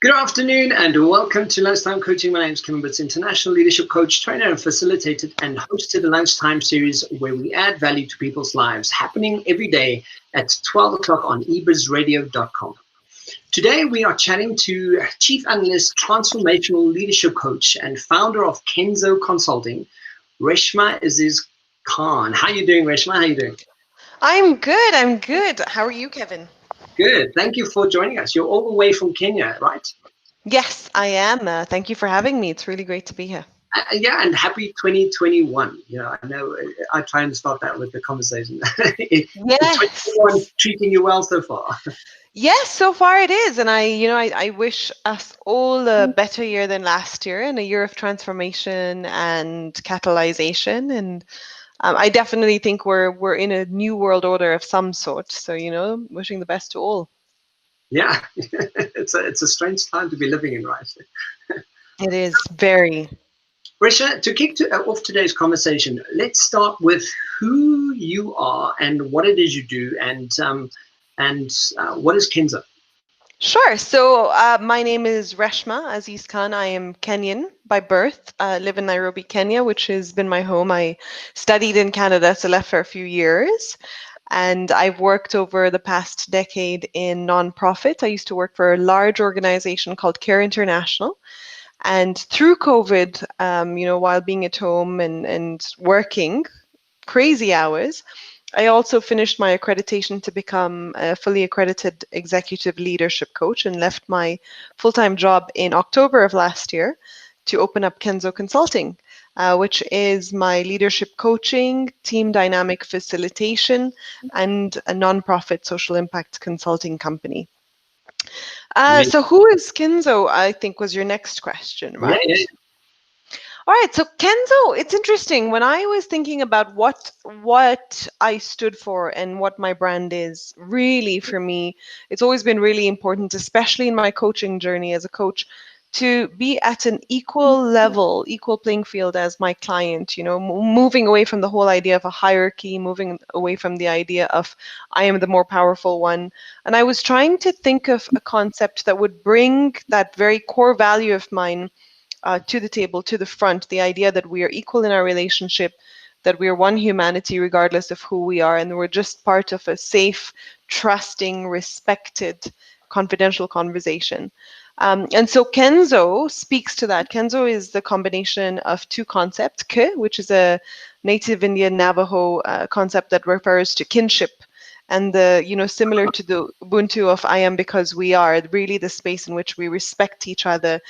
Good afternoon and welcome to Lunchtime Coaching. My name is Kevin Britz, international leadership coach, trainer, and facilitator, and host to the Lunchtime series where we add value to people's lives, happening every day at 12 o'clock on ebrizradio.com. Today we are chatting to Chief Analyst, Transformational Leadership Coach, and founder of Kenzo Consulting, Reshma Aziz Khan. How are you doing, Reshma? How are you doing? I'm good. How are you, Kevin? Good. Thank you for joining us. You're all the way from Kenya, right? Yes, I am. Thank you for having me. It's really great to be here. Yeah, and happy 2021. I know I try and start that with the conversation. Is Yes. 2021 treating you well so far? Yes, so far it is. And I wish us all a better year than last year and a year of transformation and catalyzation. And I definitely think we're in a new world order of some sort. So, wishing the best to all. Yeah, it's a strange time to be living in, right? It is very. Risha, to kick off today's conversation, let's start with who you are and what it is you do, and what is Kenzo? Sure. So my name is Reshma Aziz Khan. I am Kenyan by birth. Live in Nairobi, Kenya, which has been my home. I studied in Canada, so left for a few years. And I've worked over the past decade in nonprofit. I used to work for a large organization called Care International. And through COVID, while being at home and working crazy hours, I also finished my accreditation to become a fully accredited executive leadership coach and left my full-time job in October of last year to open up Kenzo Consulting, which is my leadership coaching, team dynamic facilitation, and a nonprofit social impact consulting company. So who is Kenzo, I think was your next question, right? Yeah. All right, so Kenzo, it's interesting. When I was thinking about what I stood for and what my brand is, really for me, it's always been really important, especially in my coaching journey as a coach, to be at an equal level, equal playing field as my client, moving away from the whole idea of a hierarchy, moving away from the idea of I am the more powerful one. And I was trying to think of a concept that would bring that very core value of mine to the table, to the front, the idea that we are equal in our relationship, that we are one humanity regardless of who we are, and we're just part of a safe, trusting, respected, confidential conversation. And so Kenzo speaks to that. Kenzo is the combination of two concepts, Ke, which is a native Indian Navajo concept that refers to kinship, and similar to the Ubuntu of I am because we are, really the space in which we respect each other,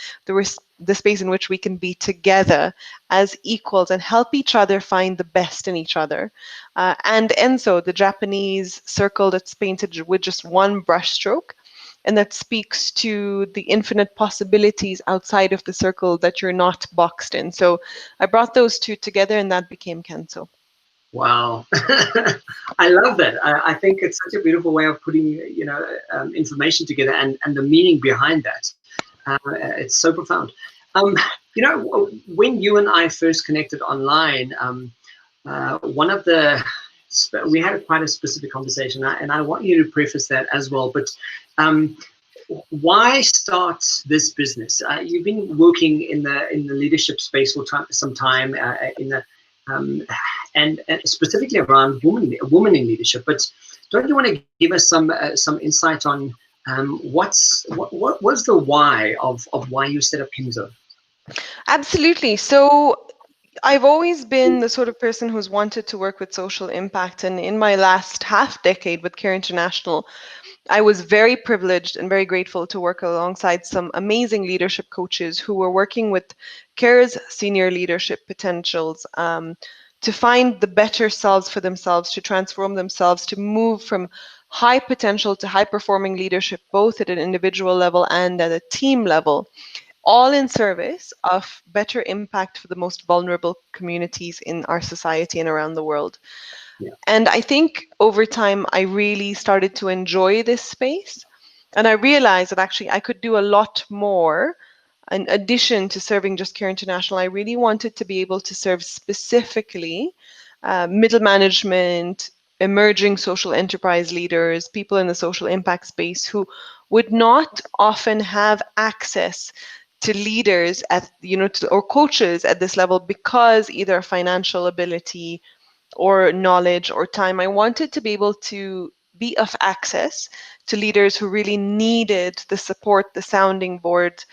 the space in which we can be together as equals and help each other find the best in each other. And Enso, the Japanese circle that's painted with just one brushstroke, and that speaks to the infinite possibilities outside of the circle that you're not boxed in. So I brought those two together, and that became Kenzo. Wow, I love that. I think it's such a beautiful way of putting information together and the meaning behind that. It's so profound. When you and I first connected online, one of we had quite a specific conversation, and I want you to preface that as well. But why start this business? You've been working in the leadership space for some time and specifically around women in leadership. But don't you want to give us some insight on what was the why of why you set up Kenzo? Absolutely. So I've always been the sort of person who's wanted to work with social impact. And in my last half decade with Care International, I was very privileged and very grateful to work alongside some amazing leadership coaches who were working with Care's senior leadership potentials to find the better selves for themselves, to transform themselves, to move from high potential to high performing leadership, both at an individual level and at a team level, all in service of better impact for the most vulnerable communities in our society and around the world. Yeah. And I think over time, I really started to enjoy this space. And I realized that actually I could do a lot more in addition to serving just Care International. I really wanted to be able to serve specifically middle management, emerging social enterprise leaders, people in the social impact space who would not often have access to leaders at, or coaches at this level because either financial ability or knowledge or time. I wanted to be able to be of access to leaders who really needed the support, the sounding board,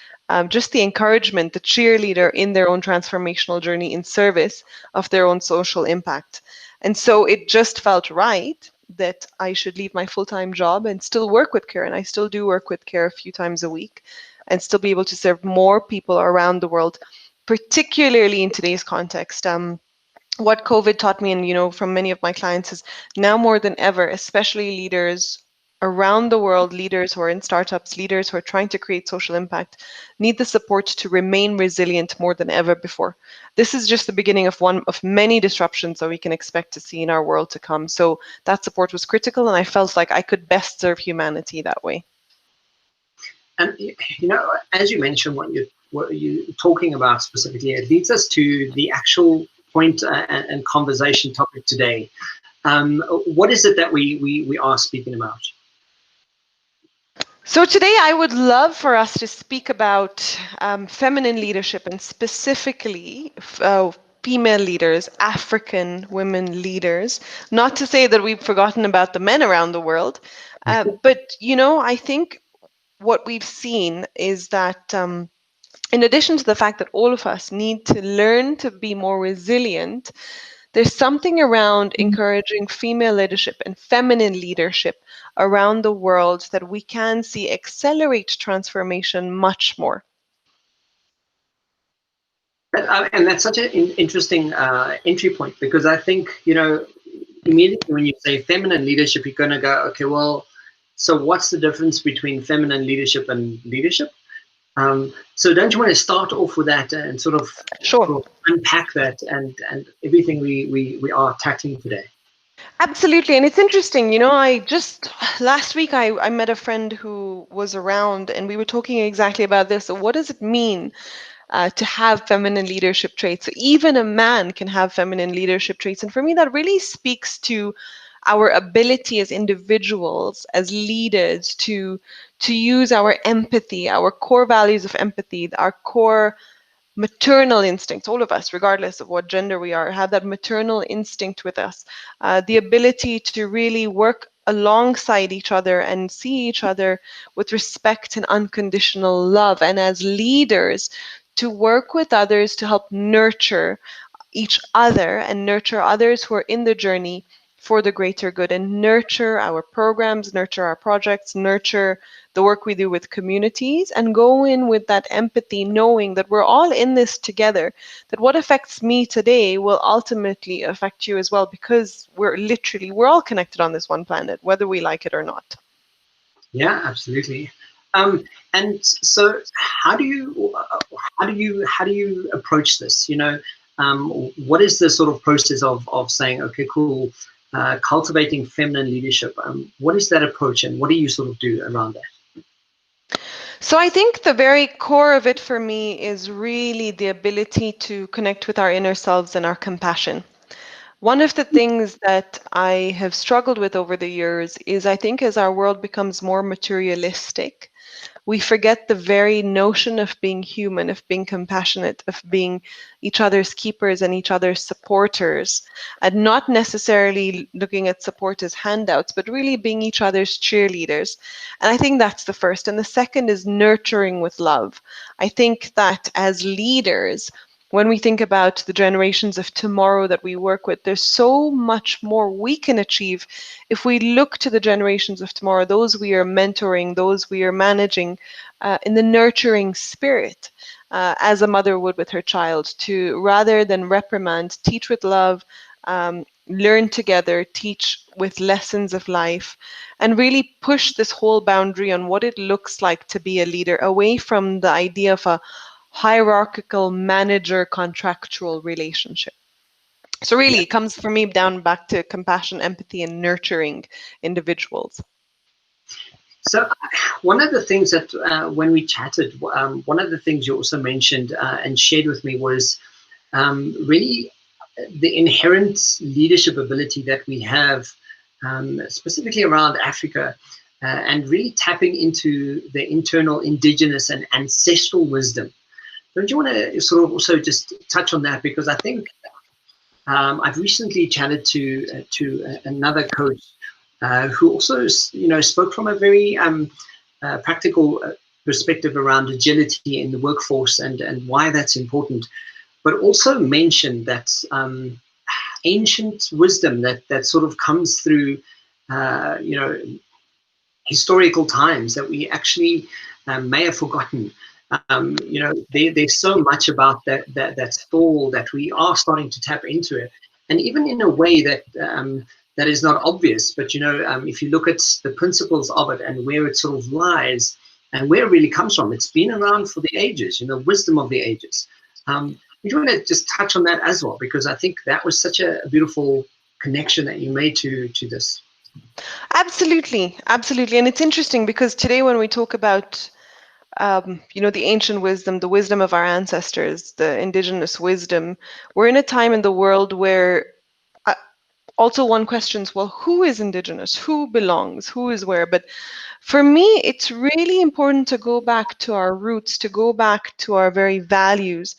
just the encouragement, the cheerleader in their own transformational journey in service of their own social impact. And so it just felt right that I should leave my full-time job and still work with care. And I still do work with care a few times a week and still be able to serve more people around the world, particularly in today's context. What COVID taught me, and from many of my clients, is now more than ever, especially leaders around the world, leaders who are in startups, leaders who are trying to create social impact, need the support to remain resilient more than ever before. This is just the beginning of one of many disruptions that we can expect to see in our world to come. So that support was critical, and I felt like I could best serve humanity that way. And as you mentioned, what you're talking about specifically, it leads us to the actual point and conversation topic today. What is it that we are speaking about? So today I would love for us to speak about feminine leadership, and specifically female leaders, African women leaders. Not to say that we've forgotten about the men around the world, but I think what we've seen is that in addition to the fact that all of us need to learn to be more resilient, there's something around encouraging female leadership and feminine leadership around the world that we can see accelerate transformation much more. And that's such an interesting entry point, because I think, immediately when you say feminine leadership, you're going to go, okay, well, so what's the difference between feminine leadership and leadership? So don't you want to start off with that and sort of unpack that and everything we are tackling today? Absolutely. And it's interesting, I just last week I met a friend who was around, and we were talking exactly about this. So what does it mean to have feminine leadership traits? So even a man can have feminine leadership traits. And for me, that really speaks to our ability as individuals, as leaders, to use our empathy, our core values of empathy, our core maternal instincts. All of us, regardless of what gender we are, have that maternal instinct with us, the ability to really work alongside each other and see each other with respect and unconditional love, and as leaders to work with others to help nurture each other and nurture others who are in the journey for the greater good, and nurture our programs, nurture our projects, nurture the work we do with communities, and go in with that empathy, knowing that we're all in this together, that what affects me today will ultimately affect you as well, because we're all connected on this one planet, whether we like it or not. Yeah, absolutely. And so how do you approach this? What is the sort of process of saying, okay, cool, cultivating feminine leadership? What is that approach, and what do you sort of do around that? So I think the very core of it for me is really the ability to connect with our inner selves and our compassion. One of the things that I have struggled with over the years is, I think, as our world becomes more materialistic, we forget the very notion of being human, of being compassionate, of being each other's keepers and each other's supporters, and not necessarily looking at support as handouts, but really being each other's cheerleaders. And I think that's the first. And the second is nurturing with love. I think that as leaders, when we think about the generations of tomorrow that we work with, there's so much more we can achieve if we look to the generations of tomorrow, those we are mentoring, those we are managing, in the nurturing spirit, as a mother would with her child, to, rather than reprimand, teach with love, learn together, teach with lessons of life, and really push this whole boundary on what it looks like to be a leader, away from the idea of a hierarchical manager contractual relationship. So really, it comes for me down back to compassion, empathy, and nurturing individuals. So one of the things that when we chatted, one of the things you also mentioned and shared with me was really the inherent leadership ability that we have, specifically around Africa. and really tapping into the internal indigenous and ancestral wisdom. Don't you want to sort of also just touch on that? Because I think I've recently chatted to another coach who also, spoke from a very practical perspective around agility in the workforce and why that's important, but also mentioned that ancient wisdom that sort of comes through, historical times that we actually may have forgotten. There's so much about that stall that we are starting to tap into it, and even in a way that that is not obvious. But if you look at the principles of it and where it sort of lies and where it really comes from, it's been around for the ages. Wisdom of the ages. You want to just touch on that as well, because I think that was such a beautiful connection that you made to this. Absolutely, absolutely. And it's interesting because today when we talk about the ancient wisdom, the wisdom of our ancestors, the indigenous wisdom, we're in a time in the world where also one questions, well, who is indigenous? Who belongs? Who is where? But for me, it's really important to go back to our roots, to go back to our very values.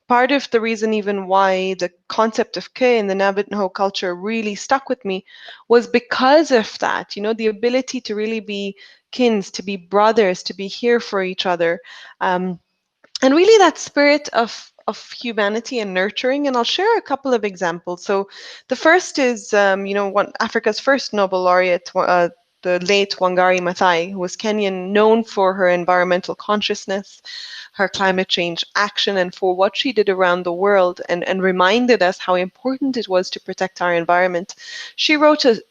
Part of the reason even why the concept of Ke in the Navajo culture really stuck with me was because of that, the ability to really be kins, to be brothers, to be here for each other. And really that spirit of humanity and nurturing. And I'll share a couple of examples. So the first is, one Africa's first Nobel laureate, the late Wangari Maathai, who was Kenyan, known for her environmental consciousness, her climate change action, and for what she did around the world, and reminded us how important it was to protect our environment. She wrote a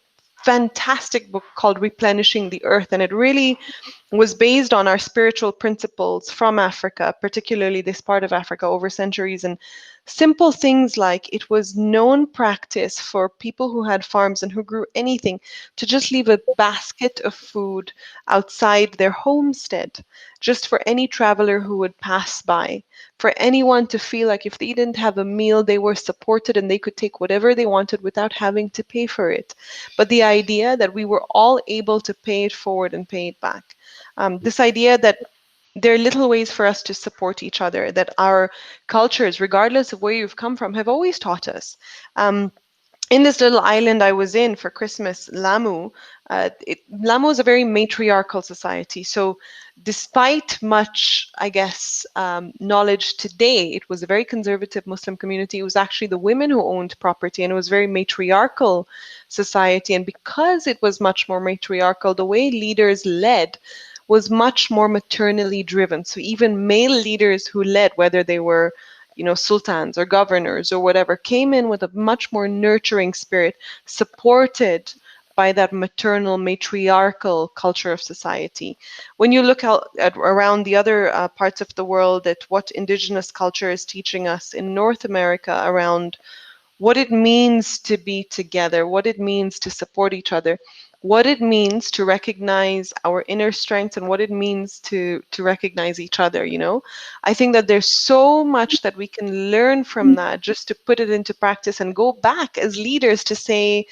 fantastic book called Replenishing the Earth, and it really was based on our spiritual principles from Africa, particularly this part of Africa over centuries. And simple things like it was known practice for people who had farms and who grew anything to just leave a basket of food outside their homestead, just for any traveler who would pass by, for anyone to feel like if they didn't have a meal, they were supported and they could take whatever they wanted without having to pay for it. But the idea that we were all able to pay it forward and pay it back. This idea that there are little ways for us to support each other, that our cultures, regardless of where you've come from, have always taught us. In this little island I was in for Christmas, Lamu, Lamu is a very matriarchal society. So despite much, I guess, knowledge today, it was a very conservative Muslim community. It was actually the women who owned property, and it was a very matriarchal society. And because it was much more matriarchal, the way leaders led was much more maternally driven. So even male leaders who led, whether they were sultans or governors or whatever, came in with a much more nurturing spirit, supported by that maternal, matriarchal culture of society. When you look out at around the other parts of the world, at what indigenous culture is teaching us in North America around what it means to be together, what it means to support each other, what it means to recognize our inner strengths, and what it means to recognize each other, I think that there's so much that we can learn from that, just to put it into practice and go back as leaders to say,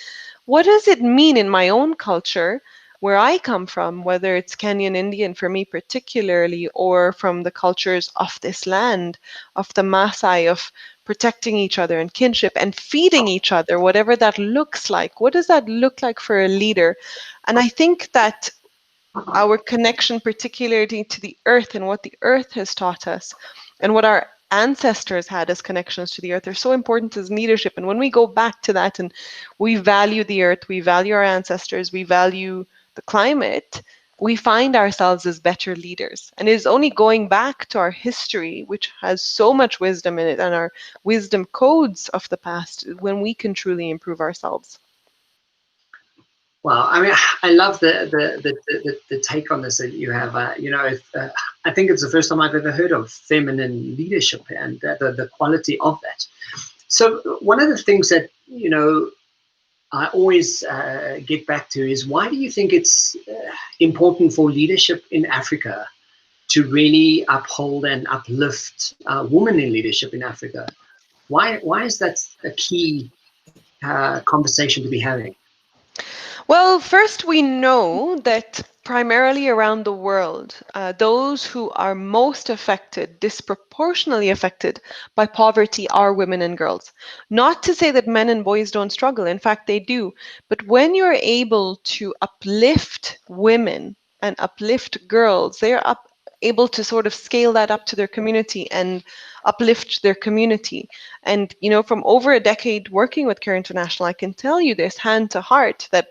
what does it mean in my own culture, where I come from, whether it's Kenyan Indian for me particularly, or from the cultures of this land, of the Maasai, of protecting each other and kinship and feeding each other, whatever that looks like. What does that look like for a leader? And I think that our connection particularly to the earth and what the earth has taught us and what our ancestors had as connections to the earth are so important as leadership. And when we go back to that and we value the earth, we value our ancestors, we value the climate, we find ourselves as better leaders. And it is only going back to our history, which has so much wisdom in it, and our wisdom codes of the past, when we can truly improve ourselves. Wow, I mean, I love the take on this that you have. I think it's the first time I've ever heard of feminine leadership and the quality of that. So one of the things that I always get back to is, why do you think it's important for leadership in Africa to really uphold and uplift women in leadership in Africa? Why is that a key conversation to be having? Well, first we know that primarily around the world, those who are most affected, disproportionately affected by poverty are women and girls. Not to say that men and boys don't struggle, in fact, they do. But when you're able to uplift women and uplift girls, they're able to sort of scale that up to their community and uplift their community. And, you know, from over a decade working with Care International, I can tell you this hand to heart that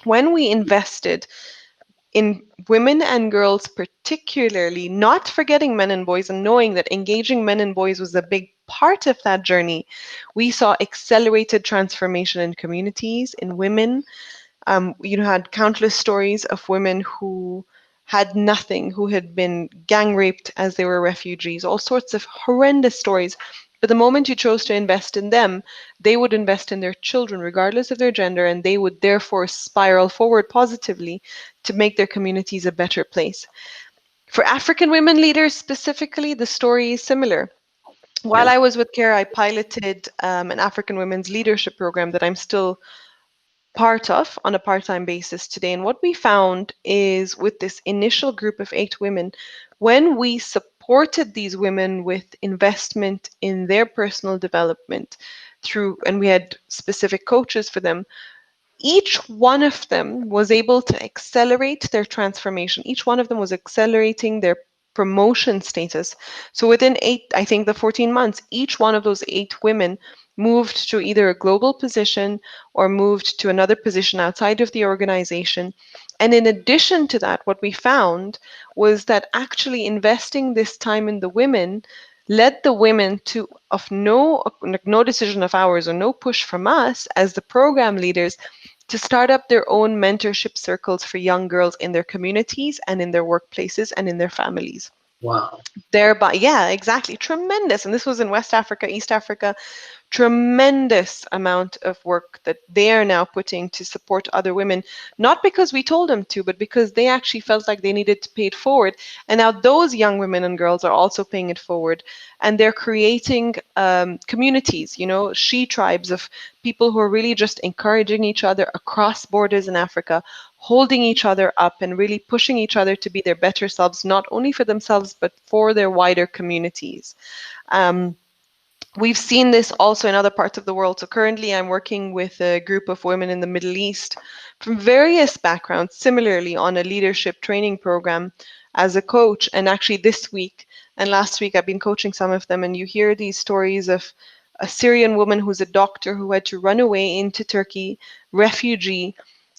when we invested in women and girls particularly, not forgetting men and boys and knowing that engaging men and boys was a big part of that journey, we saw accelerated transformation in communities, in women. You had countless stories of women who had nothing, who had been gang raped as they were refugees, all sorts of horrendous stories. But the moment you chose to invest in them, they would invest in their children, regardless of their gender, and they would therefore spiral forward positively to make their communities a better place. For African women leaders specifically, the story is similar. While Yeah. I was with CARE, I piloted an African women's leadership program that I'm still part of on a part-time basis today. And what we found is with this initial group of 8 women, when we supported these women with investment in their personal development through, and we had specific coaches for them, each one of them was able to accelerate their transformation. Each one of them was accelerating their promotion status. So within 8, I think the 14 months, each one of those 8 women moved to either a global position or moved to another position outside of the organization. And in addition to that, what we found was that actually investing this time in the women led the women to, of no decision of ours or no push from us as the program leaders, to start up their own mentorship circles for young girls in their communities and in their workplaces and in their families. Wow. Thereby, yeah, exactly, tremendous. And this was in West Africa, East Africa, tremendous amount of work that they are now putting to support other women, not because we told them to, but because they actually felt like they needed to pay it forward. And now those young women and girls are also paying it forward. And they're creating communities, she tribes of people who are really just encouraging each other across borders in Africa, holding each other up and really pushing each other to be their better selves, not only for themselves, but for their wider communities. We've seen this also in other parts of the world. So currently I'm working with a group of women in the Middle East from various backgrounds, similarly on a leadership training program as a coach. And actually this week and last week, I've been coaching some of them, and you hear these stories of a Syrian woman who's a doctor who had to run away into Turkey, refugee,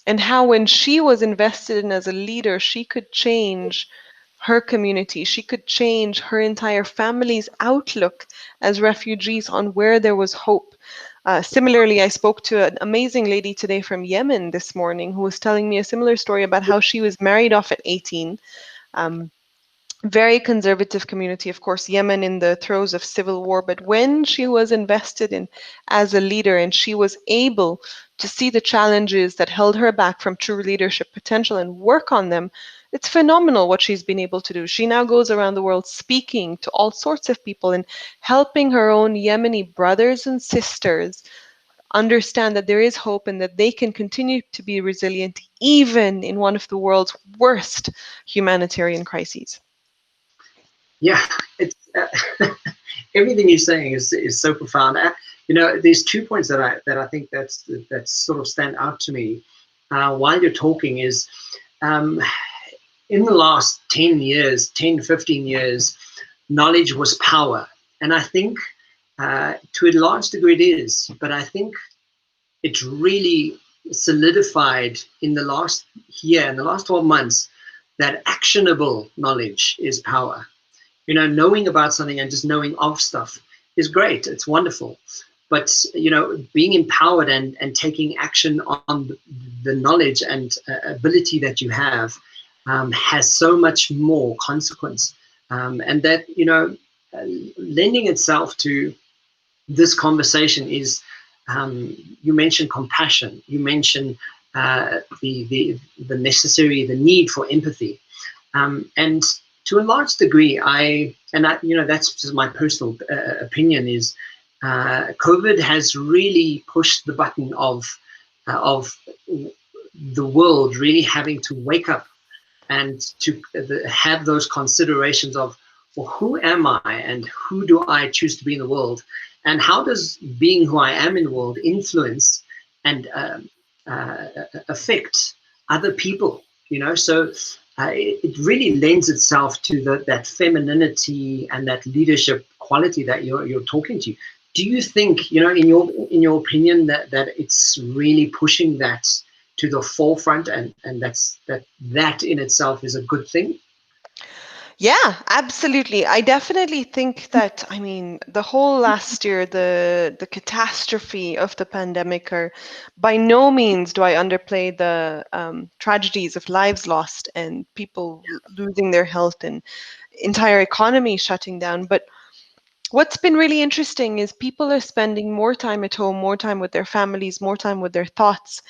and how when she was invested in as a leader, she could change her community. She could change her entire family's outlook as refugees on where there was hope. Similarly, I spoke to an amazing lady today from Yemen this morning who was telling me a similar story about how she was married off at 18. Very conservative community, of course, Yemen in the throes of civil war. But when she was invested in as a leader and she was able to see the challenges that held her back from true leadership potential and work on them, it's phenomenal what she's been able to do. She now goes around the world speaking to all sorts of people and helping her own Yemeni brothers and sisters understand that there is hope and that they can continue to be resilient even in one of the world's worst humanitarian crises. Yeah, it's everything you're saying is so profound. There's 2 points that I think that sort of stand out to me while you're talking. Is in the last 10 years, 10, 15 years, knowledge was power, and I think to a large degree it is. But I think it's really solidified in the last year, in the last 12 months, that actionable knowledge is power. Knowing about something and just knowing of stuff is great. It's wonderful. But, being empowered and taking action on the knowledge and ability that you have has so much more consequence. And that, lending itself to this conversation is, you mentioned compassion. You mentioned the the need for empathy. And to a large degree, that's just my personal opinion, is COVID has really pushed the button of the world really having to wake up and to have those considerations of, well, who am I and who do I choose to be in the world, and how does being who I am in the world influence and affect other people, so it really lends itself to that femininity and that leadership quality that you're talking to. Do you think, in your opinion, that it's really pushing that to the forefront, and that in itself is a good thing? Yeah, absolutely. I definitely think that, I mean, the whole last year, the catastrophe of the pandemic, are by no means do I underplay the tragedies of lives lost and people losing their health and entire economy shutting down. But what's been really interesting is people are spending more time at home, more time with their families, more time with their thoughts,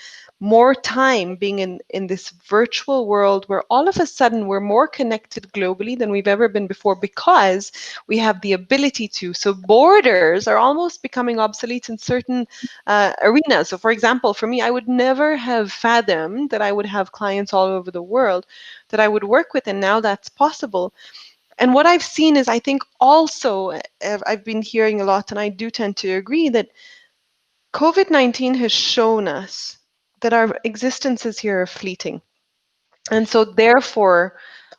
more time being in this virtual world where all of a sudden we're more connected globally than we've ever been before because we have the ability to. So borders are almost becoming obsolete in certain arenas. So for example, for me, I would never have fathomed that I would have clients all over the world that I would work with, and now that's possible. And what I've seen is, I think also, I've been hearing a lot, and I do tend to agree, that COVID-19 has shown us that our existences here are fleeting. And so therefore,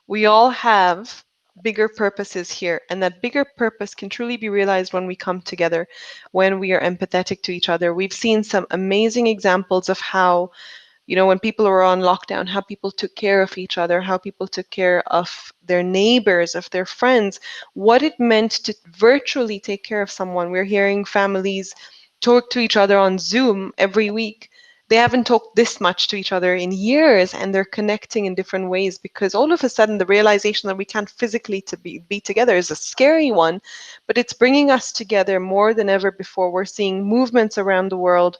we all have bigger purposes here. And that bigger purpose can truly be realized when we come together, when we are empathetic to each other. We've seen some amazing examples of how, when people were on lockdown, how people took care of each other, how people took care of their neighbors, of their friends, what it meant to virtually take care of someone. We're hearing families talk to each other on Zoom every week. They haven't talked this much to each other in years, and they're connecting in different ways because all of a sudden the realization that we can't physically be together is a scary one, but it's bringing us together more than ever before. We're seeing movements around the world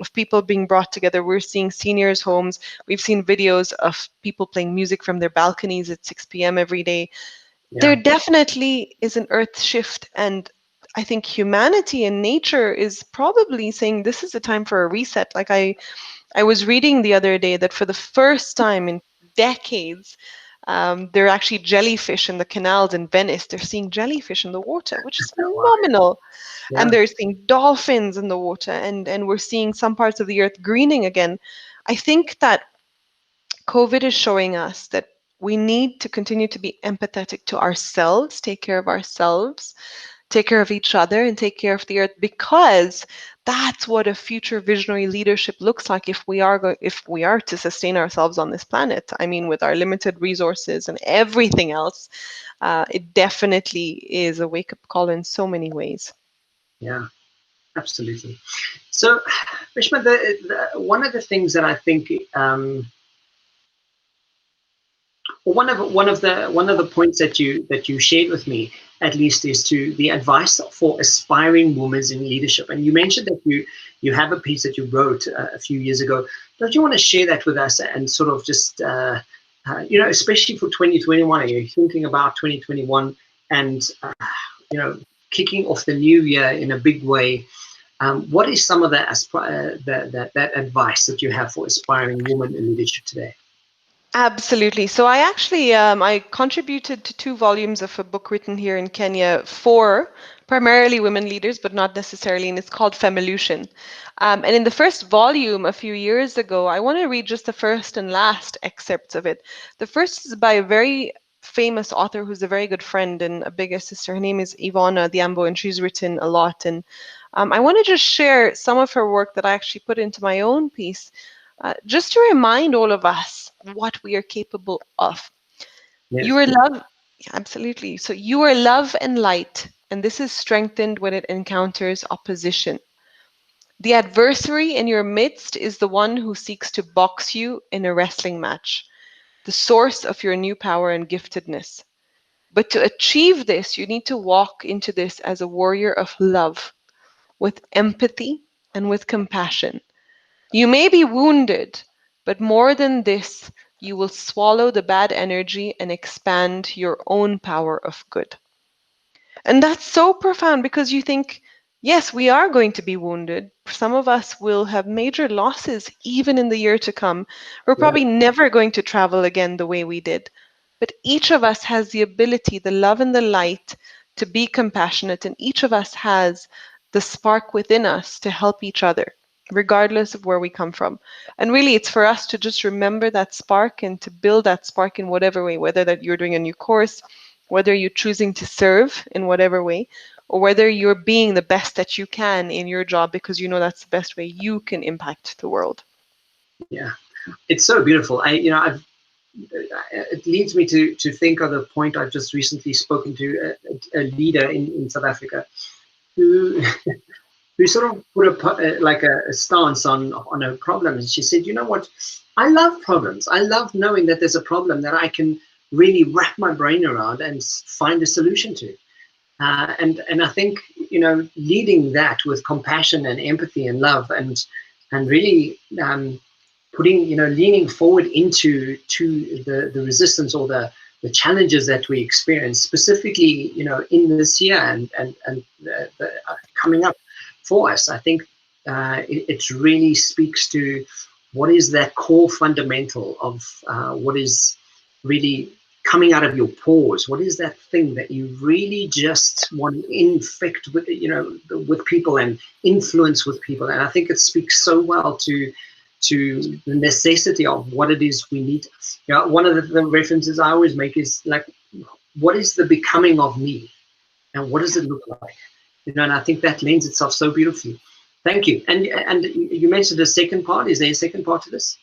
of people being brought together. We're seeing seniors' homes. We've seen videos of people playing music from their balconies at 6 p.m. every day. Yeah. There definitely is an earth shift. And I think humanity and nature is probably saying this is a time for a reset. Like I was reading the other day that for the first time in decades, there are actually jellyfish in the canals in Venice. They're seeing jellyfish in the water, which is Wow. phenomenal. Yeah. And they're seeing dolphins in the water, and we're seeing some parts of the earth greening again. I think that COVID is showing us that we need to continue to be empathetic to ourselves, take care of ourselves, take care of each other, and take care of the earth, because that's what a future visionary leadership looks like if we are to sustain ourselves on this planet. I mean, with our limited resources and everything else, it definitely is a wake-up call in so many ways. Yeah, absolutely. So, Reshma, one of the things that I think, one of the points that you shared with me, at least, is to the advice for aspiring women in leadership. And you mentioned that you have a piece that you wrote a few years ago. Don't you want to share that with us and sort of just especially for 2021? You're thinking about 2021 and kicking off the new year in a big way. What is some of that advice that you have for aspiring women in leadership today? Absolutely. So I actually I contributed to 2 volumes of a book written here in Kenya for primarily women leaders, but not necessarily, and it's called Fevolution. And in the first volume a few years ago, I want to read just the first and last excerpts of it. The first is by a very famous author who's a very good friend and a big sister. Her name is Ivana Diambo, and she's written a lot. And I want to just share some of her work that I actually put into my own piece, just to remind all of us what we are capable of. Yes. You are love, absolutely. So you are love and light, and this is strengthened when it encounters opposition. The adversary in your midst is the one who seeks to box you in a wrestling match, the source of your new power and giftedness. But to achieve this, you need to walk into this as a warrior of love, with empathy and with compassion. You may be wounded, but more than this, you will swallow the bad energy and expand your own power of good. And that's so profound, because you think, Yes, we are going to be wounded. Some of us will have major losses even in the year to come. We're Yeah, probably never going to travel again the way we did. But each of us has the ability, the love and the light to be compassionate, and each of us has the spark within us to help each other, regardless of where we come from. And really, it's for us to just remember that spark and to build that spark in whatever way, whether that you're doing a new course, whether you're choosing to serve in whatever way, or whether you're being the best that you can in your job because you know that's the best way you can impact the world. yeah, it's so beautiful. It leads me to think of the point I've just recently spoken to a leader in South Africa who who sort of put a stance on a problem, and she said, "You know what? I love problems. I love knowing that there's a problem that I can really wrap my brain around and find a solution to." And I think, leading that with compassion and empathy and love, and really putting, leaning forward into the resistance or the challenges that we experience, specifically, in this year and coming up for us. I think it really speaks to what is that core fundamental of what is really coming out of your pores. What is that thing that you really just want to infect with, with people and influence with people? And I think it speaks so well to the necessity of what it is we need. One of the references I always make is like, what is the becoming of me, and what does it look like? And I think that lends itself so beautifully. Thank you. And you mentioned a second part. Is there a second part to this?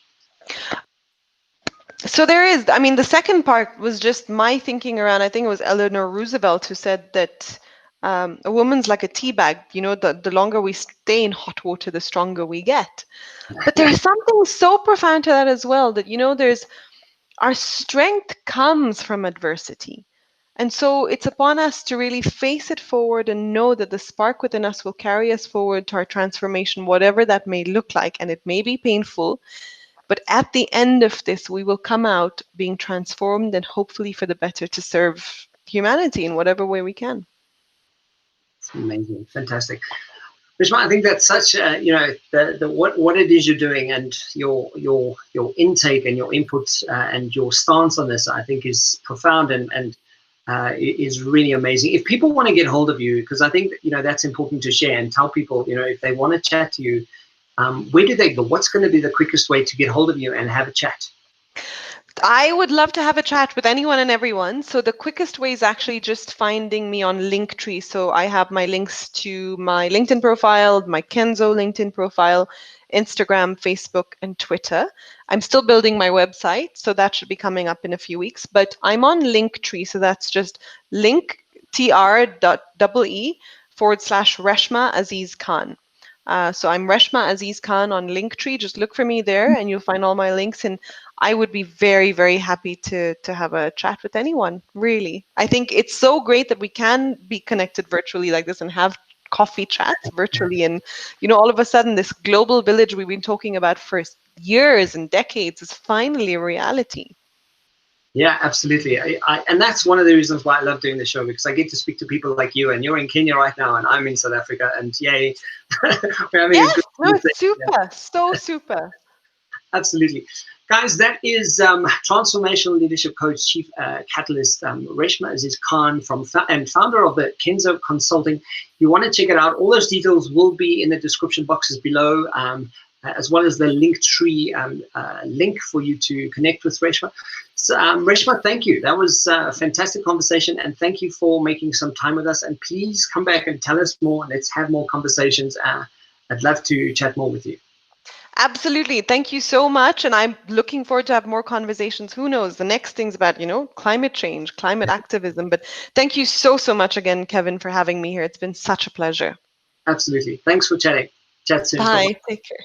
So there is, I mean, the second part was just my thinking around, I think it was Eleanor Roosevelt who said that a woman's like a tea bag, the longer we stay in hot water, the stronger we get. But there's something so profound to that as well, that, there's our strength comes from adversity. And so it's upon us to really face it forward and know that the spark within us will carry us forward to our transformation, whatever that may look like. And it may be painful, but at the end of this, we will come out being transformed and hopefully for the better to serve humanity in whatever way we can. It's amazing. Fantastic. Reshma, I think that's such the what it is you're doing, and your intake and your input and your stance on this, I think, is profound and is really amazing. If people want to get hold of you, because I think that's important to share and tell people, if they want to chat to you, where do they go? What's going to be the quickest way to get hold of you and have a chat? I would love to have a chat with anyone and everyone. So the quickest way is actually just finding me on Linktree. So I have my links to my LinkedIn profile, my Kenzo LinkedIn profile, Instagram, Facebook, and Twitter. I'm still building my website, so that should be coming up in a few weeks. But I'm on Linktree, so that's just linktr.ee/Reshma Aziz Khan. So I'm Reshma Aziz Khan on Linktree. Just look for me there and you'll find all my links. And I would be very, very happy to have a chat with anyone, really. I think it's so great that we can be connected virtually like this and have coffee chats virtually. And, all of a sudden, this global village we've been talking about for years and decades is finally a reality. Yeah, absolutely. And that's one of the reasons why I love doing the show, because I get to speak to people like you, and you're in Kenya right now, and I'm in South Africa, and yay, we're having a good conversation. Super, so super. Absolutely. Guys, that is transformational leadership coach, chief catalyst, Reshma Aziz Khan, and founder of the Kenzo Consulting. You want to check it out. All those details will be in the description boxes below, as well as the Linktree link for you to connect with Reshma. So, Reshma, thank you. That was a fantastic conversation, and thank you for making some time with us. And please come back and tell us more. Let's have more conversations. I'd love to chat more with you. Absolutely. Thank you so much. And I'm looking forward to have more conversations. Who knows? The next thing's about, climate change, climate activism. But thank you so, so much again, Kevin, for having me here. It's been such a pleasure. Absolutely. Thanks for chatting. Chat soon. Bye. Take care.